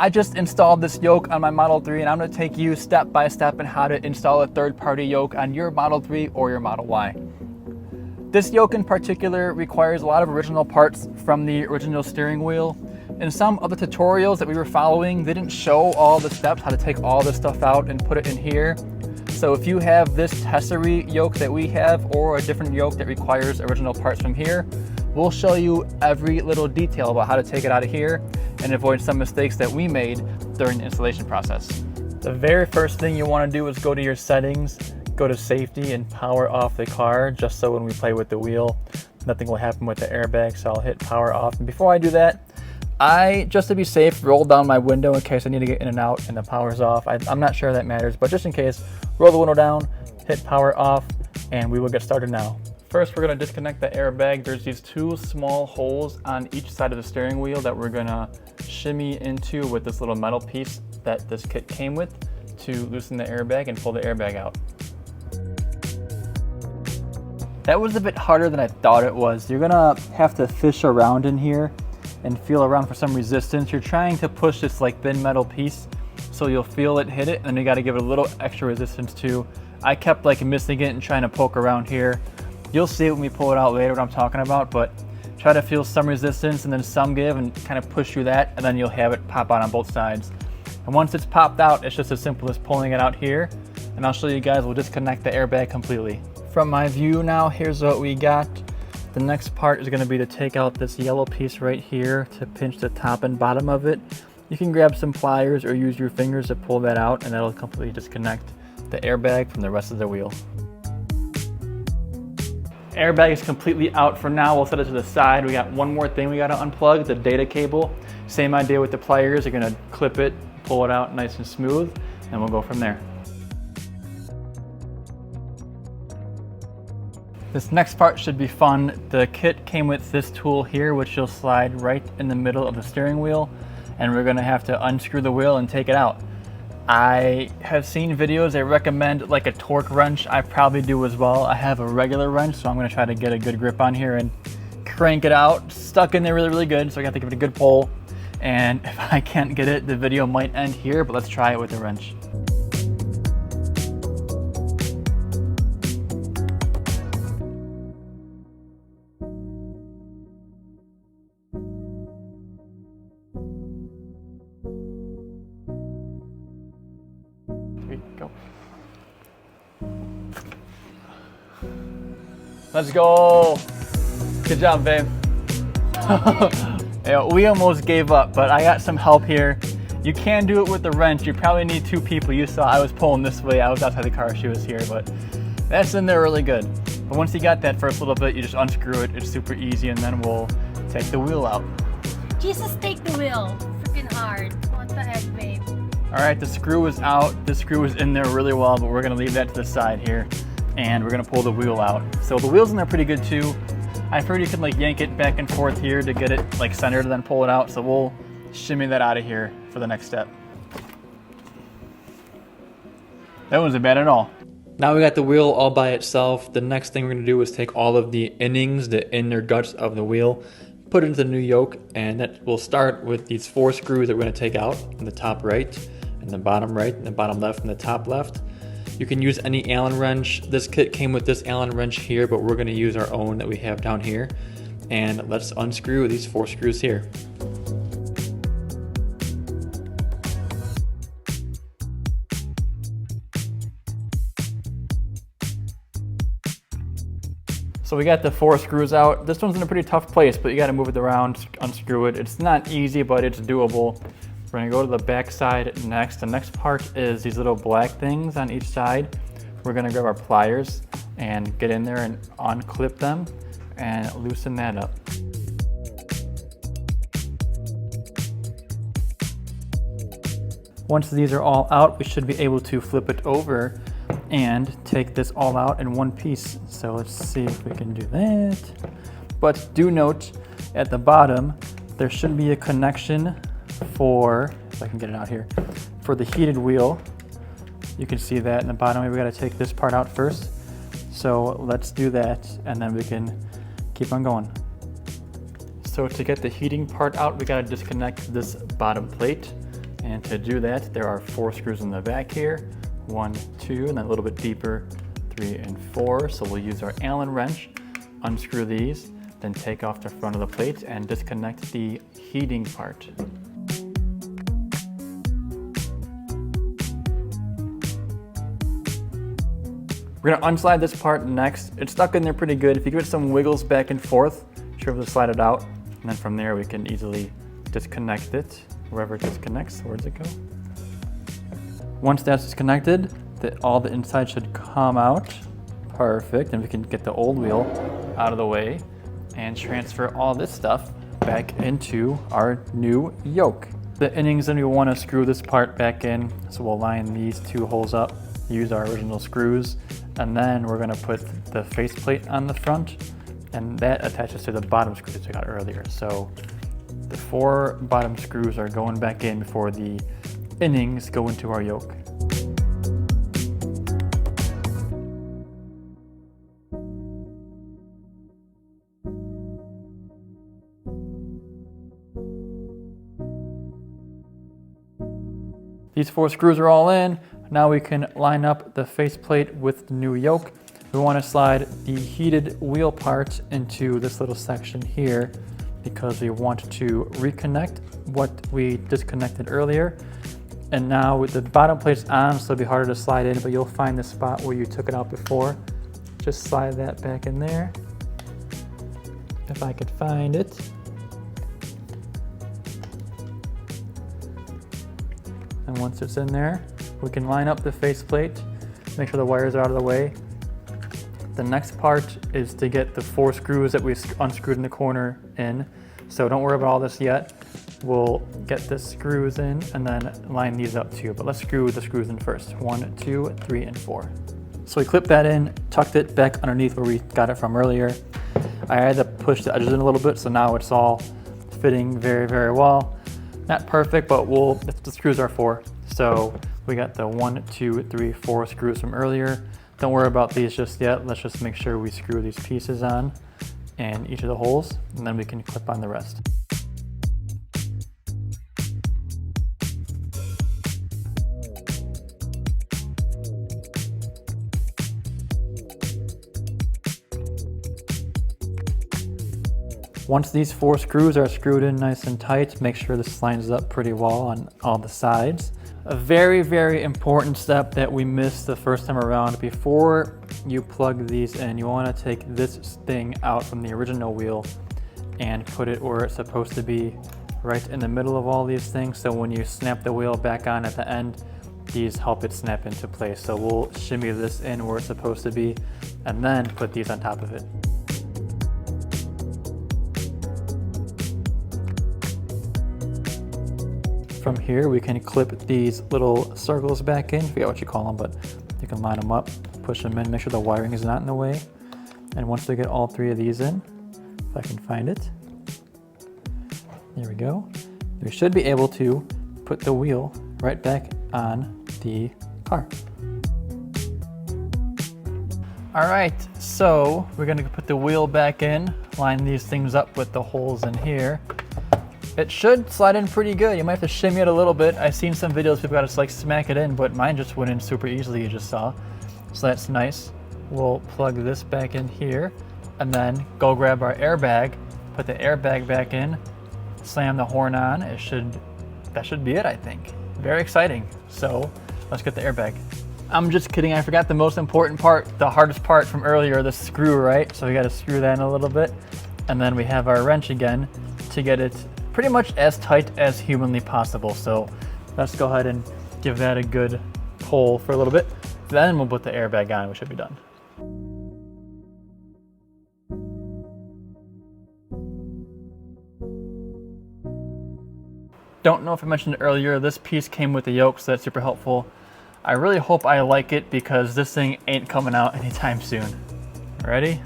I just installed this yoke on my Model 3 and I'm going to take you step by step in how to install a third-party yoke on your Model 3 or your Model Y. This yoke in particular requires a lot of original parts from the original steering wheel. In some of the tutorials that we were following, they didn't show all the steps, how to take all this stuff out and put it in here. So if you have this Accessory yoke that we have or a different yoke that requires original parts from here, we'll show you every little detail about how to take it out of here and avoid some mistakes that we made during the installation process. The very first thing you want to do is go to your settings, go to safety and power off the car, just so when we play with the wheel, nothing will happen with the airbag. So I'll hit power off. And before I do that, I, just to be safe, roll down my window in case I need to get in and out and the power's off. I'm not sure that matters, but just in case, roll the window down, hit power off, and we will get started now. First, we're going to disconnect the airbag. There's these two small holes on each side of the steering wheel that we're going to shimmy into with this little metal piece that this kit came with to loosen the airbag and pull the airbag out. That was a bit harder than I thought it was. You're going to have to fish around in here and feel around for some resistance. You're trying to push this like thin metal piece so you'll feel it hit it, and then you got to give it a little extra resistance too. I kept like missing it and trying to poke around here. You'll see it when we pull it out later what I'm talking about, but try to feel some resistance and then some give and kind of push through that, and then you'll have it pop out on both sides. And once it's popped out, it's just as simple as pulling it out here, and I'll show you guys. We'll disconnect the airbag completely. From my view now, here's what we got. The next part is going to be to take out this yellow piece right here to pinch the top and bottom of it. You can grab some pliers or use your fingers to pull that out, and that'll completely disconnect the airbag from the rest of the wheel. Airbag is completely out for now. We'll set it to the side. We got one more thing we got to unplug, the data cable. Same idea with the pliers. You're going to clip it, pull it out nice and smooth, and we'll go from there. This next part should be fun. The kit came with this tool here, which you'll slide right in the middle of the steering wheel, and we're gonna have to unscrew the wheel and take it out. I have seen videos that recommend like a torque wrench. I probably do as well. I have a regular wrench, so I'm gonna try to get a good grip on here and crank it out. Stuck in there really, really good, so I got to give it a good pull. And if I can't get it, the video might end here, but let's try it with the wrench. Go. Let's go. Good job, babe. Yeah, we almost gave up, but I got some help here. You can do it with the wrench. You probably need two people. You saw I was pulling this way. I was outside the car, she was here, but that's in there really good. But once you got that first little bit, you just unscrew it. It's super easy, and then we'll take the wheel out. Jesus, take the wheel. Freaking hard. What the heck, babe? All right, the screw is out. The screw is in there really well, but we're gonna leave that to the side here, and we're gonna pull the wheel out. So the wheel's in there pretty good too. I've heard you can like yank it back and forth here to get it like centered and then pull it out. So we'll shimmy that out of here for the next step. That wasn't bad at all. Now we got the wheel all by itself. The next thing we're gonna do is take all of the innings, the inner guts of the wheel, put it into the new yoke, and that will start with these 4 screws that we're gonna take out in the top right, and the bottom right, and the bottom left, and the top left. You can use any Allen wrench. This kit came with this Allen wrench here, but we're gonna use our own that we have down here. And let's unscrew these 4 screws here. So we got the 4 screws out. This one's in a pretty tough place, but you gotta move it around, unscrew it. It's not easy, but it's doable. We're gonna go to the back side next. The next part is these little black things on each side. We're gonna grab our pliers and get in there and unclip them and loosen that up. Once these are all out, we should be able to flip it over and take this all out in one piece. So let's see if we can do that. But do note, at the bottom, there should be a connection for, if I can get it out here, for the heated wheel. You can see that in the bottom. We gotta take this part out first. So let's do that, and then we can keep on going. So to get the heating part out, we gotta disconnect this bottom plate. And to do that, there are 4 screws in the back here. 1, 2, and then a little bit deeper, 3 and 4. So we'll use our Allen wrench, unscrew these, then take off the front of the plate and disconnect the heating part. We're gonna unslide this part next. It's stuck in there pretty good. If you give it some wiggles back and forth, you should be able to slide it out. And then from there, we can easily disconnect it, wherever it disconnects. Where does it go? Once that's disconnected, all the inside should come out. Perfect, and we can get the old wheel out of the way and transfer all this stuff back into our new yoke. The innings, then we wanna screw this part back in. So we'll line these 2 holes up, use our original screws, and then we're gonna put the faceplate on the front, and that attaches to the bottom screws that we got earlier. So the 4 bottom screws are going back in before the innings go into our yoke. These 4 screws are all in. Now we can line up the faceplate with the new yoke. We want to slide the heated wheel part into this little section here because we want to reconnect what we disconnected earlier. And now with the bottom plate's on, so it'll be harder to slide in, but you'll find the spot where you took it out before. Just slide that back in there, if I could find it. And once it's in there, we can line up the faceplate, make sure the wires are out of the way. The next part is to get the 4 screws that we unscrewed in the corner in. So don't worry about all this yet. We'll get the screws in and then line these up too. But let's screw the screws in first. 1, 2, 3, and 4. So we clipped that in, tucked it back underneath where we got it from earlier. I had to push the edges in a little bit, so now it's all fitting very, very well. Not perfect, but the screws are 4. So we got the 1, 2, 3, 4 screws from earlier. Don't worry about these just yet. Let's just make sure we screw these pieces on in each of the holes, and then we can clip on the rest. Once these 4 screws are screwed in nice and tight, make sure this lines up pretty well on all the sides. A very, very important step that we missed the first time around. Before you plug these in, you want to take this thing out from the original wheel and put it where it's supposed to be, right in the middle of all these things. So when you snap the wheel back on at the end, these help it snap into place. So we'll shimmy this in where it's supposed to be and then put these on top of it. From here, we can clip these little circles back in. I forget what you call them, but you can line them up, push them in, make sure the wiring is not in the way. And once we get all 3 of these in, if I can find it, there we go. We should be able to put the wheel right back on the car. All right, so we're gonna put the wheel back in, line these things up with the holes in here. It should slide in pretty good. You might have to shimmy it a little bit. I've seen some videos people got to like smack it in, but mine just went in super easily, you just saw. So that's nice. We'll plug this back in here and then go grab our airbag, put the airbag back in, slam the horn on. That should be it, I think. Very exciting. So let's get the airbag. I'm just kidding, I forgot the most important part, the hardest part from earlier, the screw, right? So we got to screw that in a little bit. And then we have our wrench again to get it pretty much as tight as humanly possible. So let's go ahead and give that a good pull for a little bit. Then we'll put the airbag on, we should be done. Don't know if I mentioned it earlier, this piece came with the yoke, so that's super helpful. I really hope I like it because this thing ain't coming out anytime soon. Ready?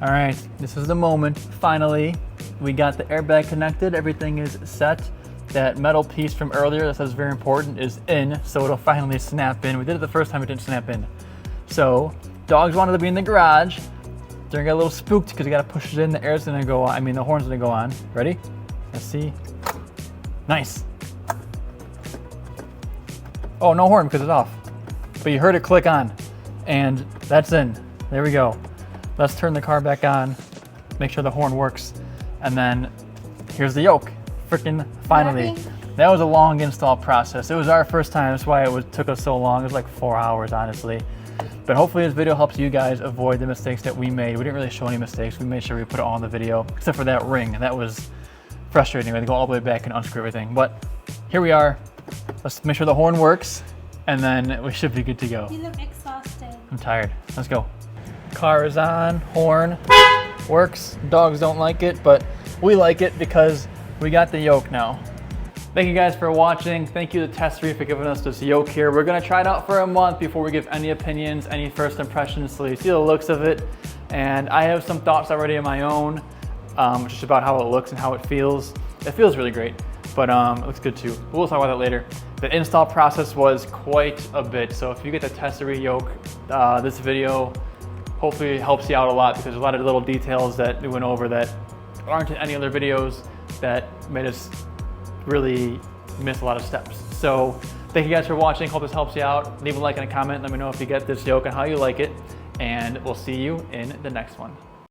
All right, this is the moment, finally. We got the airbag connected, everything is set. That metal piece from earlier that says very important is in, so it'll finally snap in. We did it the first time, it didn't snap in. So, dogs wanted to be in the garage. They're gonna get a little spooked because you gotta push it in, the air's gonna go on, the horn's gonna go on. Ready? Let's see. Nice. Oh, no horn because it's off. But you heard it click on, and that's in. There we go. Let's turn the car back on, make sure the horn works, and then here's the yoke. Freaking finally. That was a long install process. It was our first time, that's why took us so long. It was like 4 hours, honestly. But hopefully this video helps you guys avoid the mistakes that we made. We didn't really show any mistakes. We made sure we put it all in the video, except for that ring. That was frustrating. We had to go all the way back and unscrew everything. But here we are. Let's make sure the horn works, and then we should be good to go. You look exhausted. I'm tired. Let's go. Car is on, horn works. Dogs don't like it, but we like it because we got the yoke now. Thank you guys for watching. Thank you to Accessory for giving us this yoke here. We're gonna try it out for a month before we give any opinions, any first impressions, so you see the looks of it. And I have some thoughts already of my own, just about how it looks and how it feels. It feels really great, but it looks good too. We'll talk about that later. The install process was quite a bit, so if you get the Accessory yoke, this video hopefully helps you out a lot because there's a lot of little details that we went over that aren't in any other videos that made us really miss a lot of steps. So thank you guys for watching. Hope this helps you out. Leave a like and a comment. Let me know if you get this yoke and how you like it. And we'll see you in the next one.